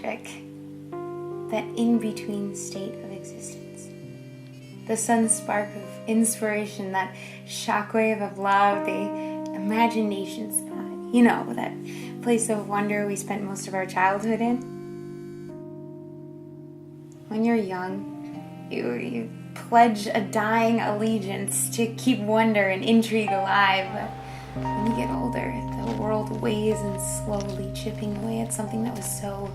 magic, that in-between state of existence. The sudden spark of inspiration, that shockwave of love, the imagination sky. You know, that place of wonder we spent most of our childhood in. When you're young, you pledge a dying allegiance to keep wonder and intrigue alive. But when you get older, the world weighs and slowly chipping away at something that was so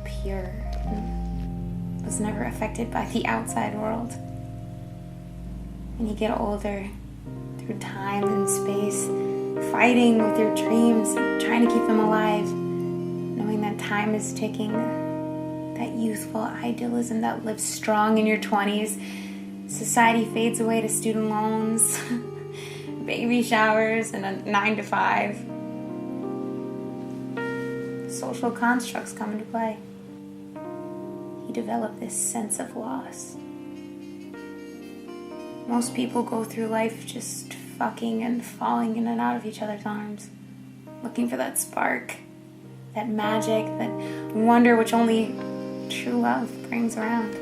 pure and was never affected by the outside world. When you get older, through time and space, fighting with your dreams, trying to keep them alive, knowing that time is ticking, that youthful idealism that lives strong in your 20s, society fades away to student loans, baby showers, and a 9-to-5. Social constructs come into play. You develop this sense of loss. Most people go through life just fucking and falling in and out of each other's arms, looking for that spark, that magic, that wonder which only true love brings around.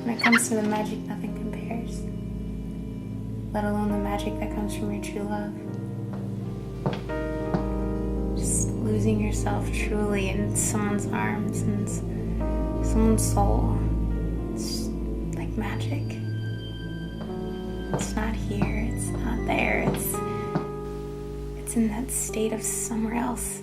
When it comes to the magic, nothing compares, let alone the magic that comes from your true love. Just losing yourself truly in someone's arms and someone's soul. It's like magic. It's not here, it's not there, it's in that state of somewhere else.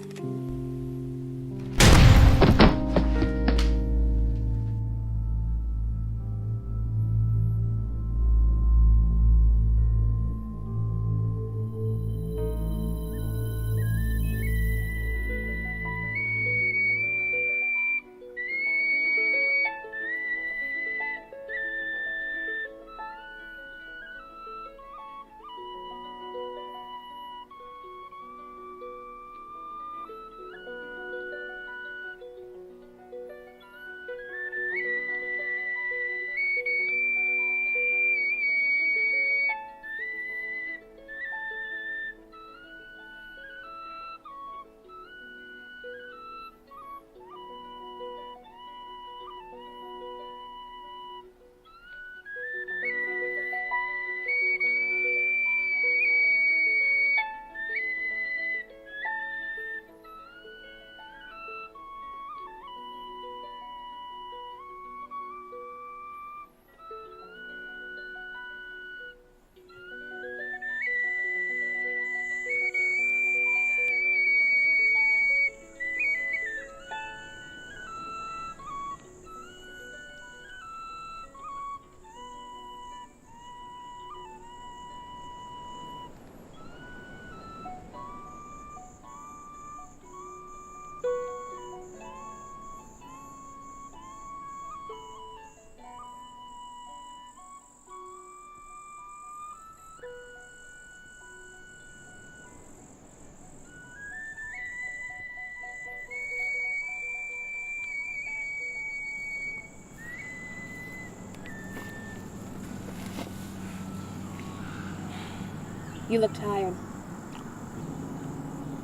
You look tired.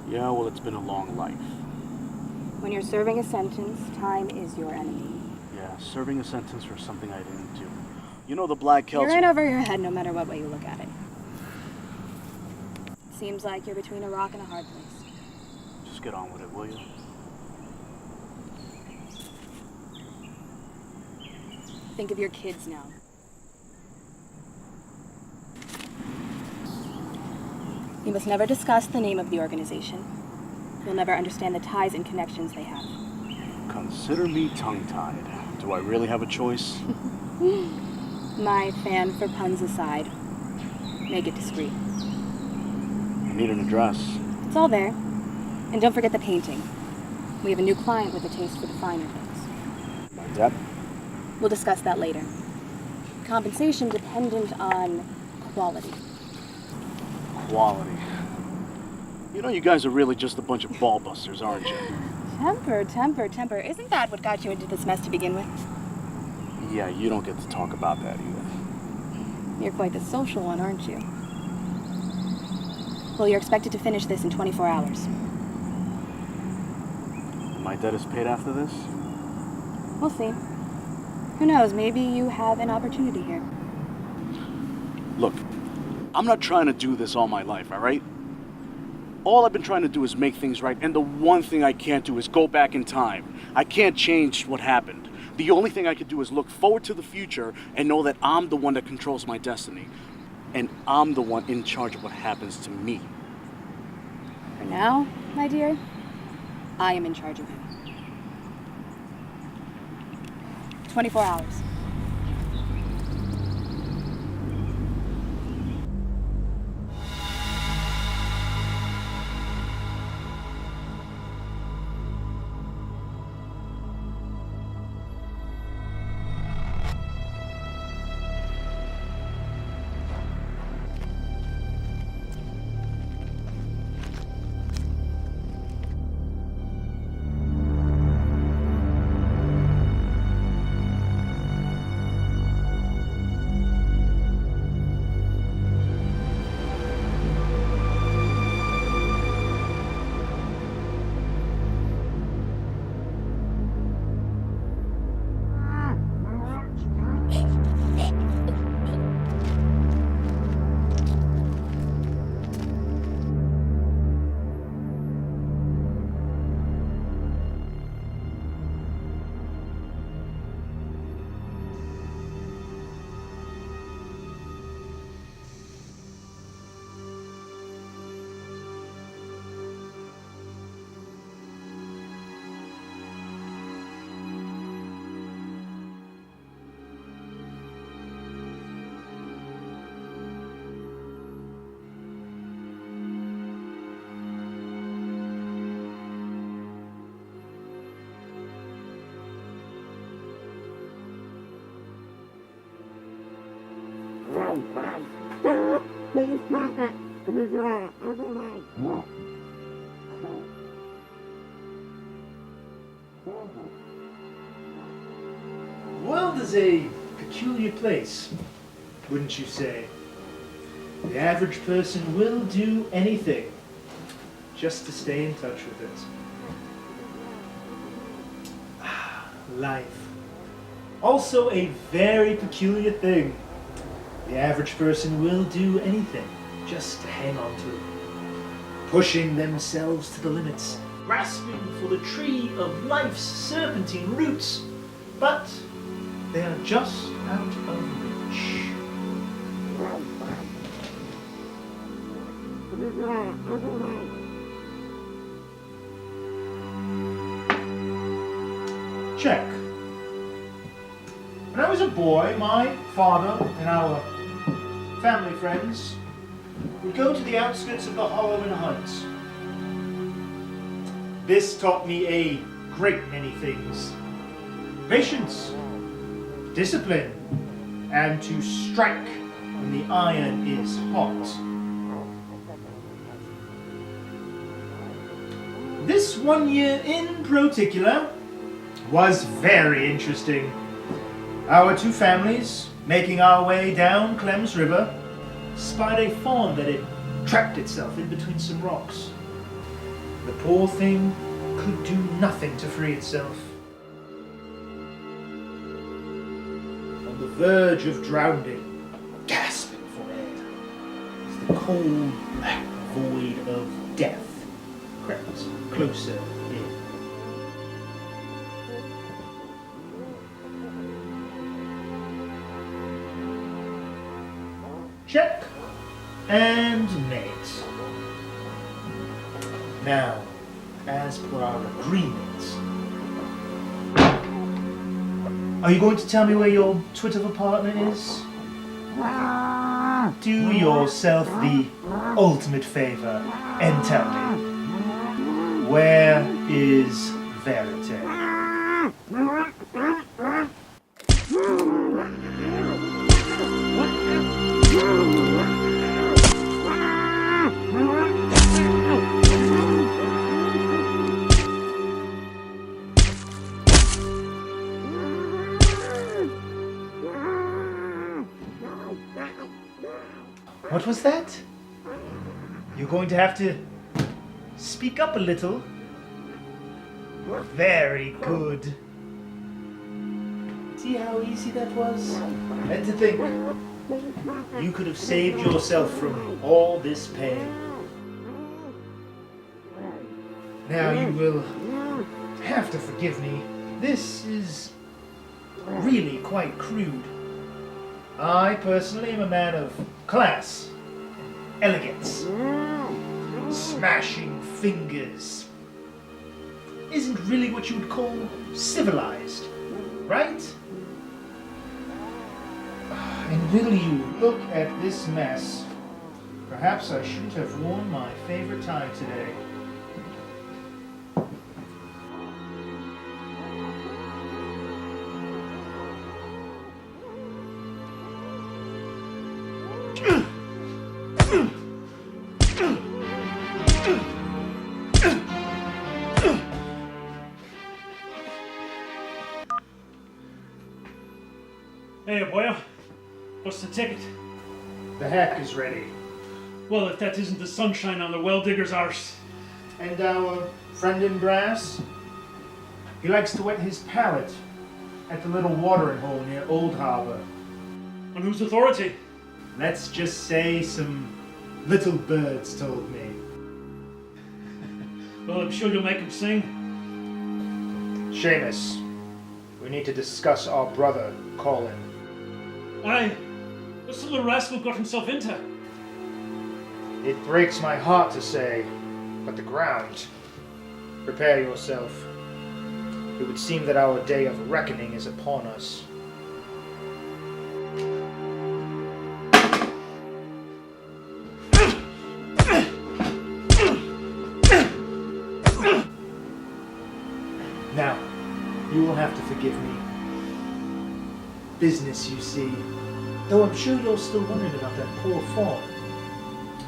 Yeah, well, it's been a long life. When you're serving a sentence, time is your enemy. Yeah, serving a sentence for something I didn't do. You know the Black Celts... You're in over your head no matter what way you look at it. Seems like you're between a rock and a hard place. Just get on with it, will you? Think of your kids now. You must never discuss the name of the organization. You'll never understand the ties and connections they have. Consider me tongue-tied. Do I really have a choice? My fan for puns aside, make it discreet. I need an address. It's all there. And don't forget the painting. We have a new client with a taste for the finer things. My debt? We'll discuss that later. Compensation dependent on quality. Quality. You know you guys are really just a bunch of ball-busters, aren't you? Temper. Isn't that what got you into this mess to begin with? Yeah, you don't get to talk about that either. You're quite the social one, aren't you? Well, you're expected to finish this in 24 hours. Am my debt is paid after this? We'll see. Who knows, maybe you have an opportunity here. Look, I'm not trying to do this all my life, all right? All I've been trying to do is make things right, and the one thing I can't do is go back in time. I can't change what happened. The only thing I can do is look forward to the future and know that I'm the one that controls my destiny. And I'm the one in charge of what happens to me. For now, my dear, I am in charge of you. 24 hours. The world is a peculiar place, wouldn't you say? The average person will do anything just to stay in touch with it. Life. Also a very peculiar thing. The average person will do anything just to hang on to it, pushing themselves to the limits, grasping for the tree of life's serpentine roots, but they are just out of reach. Check. When I was a boy, my father and our family friends would go to the outskirts of the Hollow and hunt. This taught me a great many things. Patience, discipline, and to strike when the iron is hot. This 1 year in particular was very interesting. Our two families, making our way down Clem's River, spied a fawn that had trapped itself in between some rocks. The poor thing could do nothing to free itself. On the verge of drowning, gasping for air, as the cold black void of death crept closer in. Check and mate. Now, as per our agreement, are you going to tell me where your twit of a partner is? Do yourself the ultimate favor and tell me, where is Verite? What was that? You're going to have to speak up a little. Very good. See how easy that was? And to think, you could have saved yourself from all this pain. Now you will have to forgive me. This is really quite crude. I personally am a man of class, elegance, smashing fingers. Isn't really what you would call civilized, right? And will you look at this mess? Perhaps I shouldn't have worn my favorite tie today. Hey, boyo. What's the ticket? The hack is ready. Well, if that isn't the sunshine on the well-digger's arse. And our friend in brass? He likes to wet his palate at the little watering hole near Old Harbor. On whose authority? Let's just say some little birds told me. Well, I'm sure you'll make him sing. Seamus, we need to discuss our brother, Colin. Aye. What's the little rascal got himself into? It breaks my heart to say, but the ground. Prepare yourself. It would seem that our day of reckoning is upon us. Now, you will have to forgive me. Business, you see. Though I'm sure you're still wondering about that poor fawn.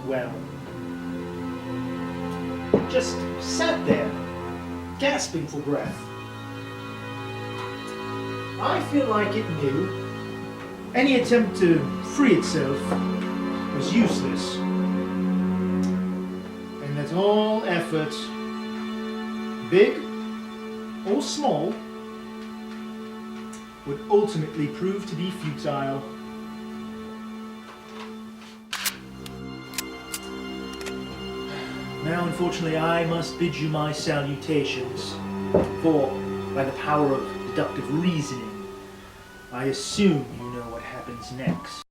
Well, it just sat there, gasping for breath. I feel like it knew any attempt to free itself was useless, and that all effort, big or small, would ultimately prove to be futile. Now, unfortunately, I must bid you my salutations, for, by the power of deductive reasoning, I assume you know what happens next.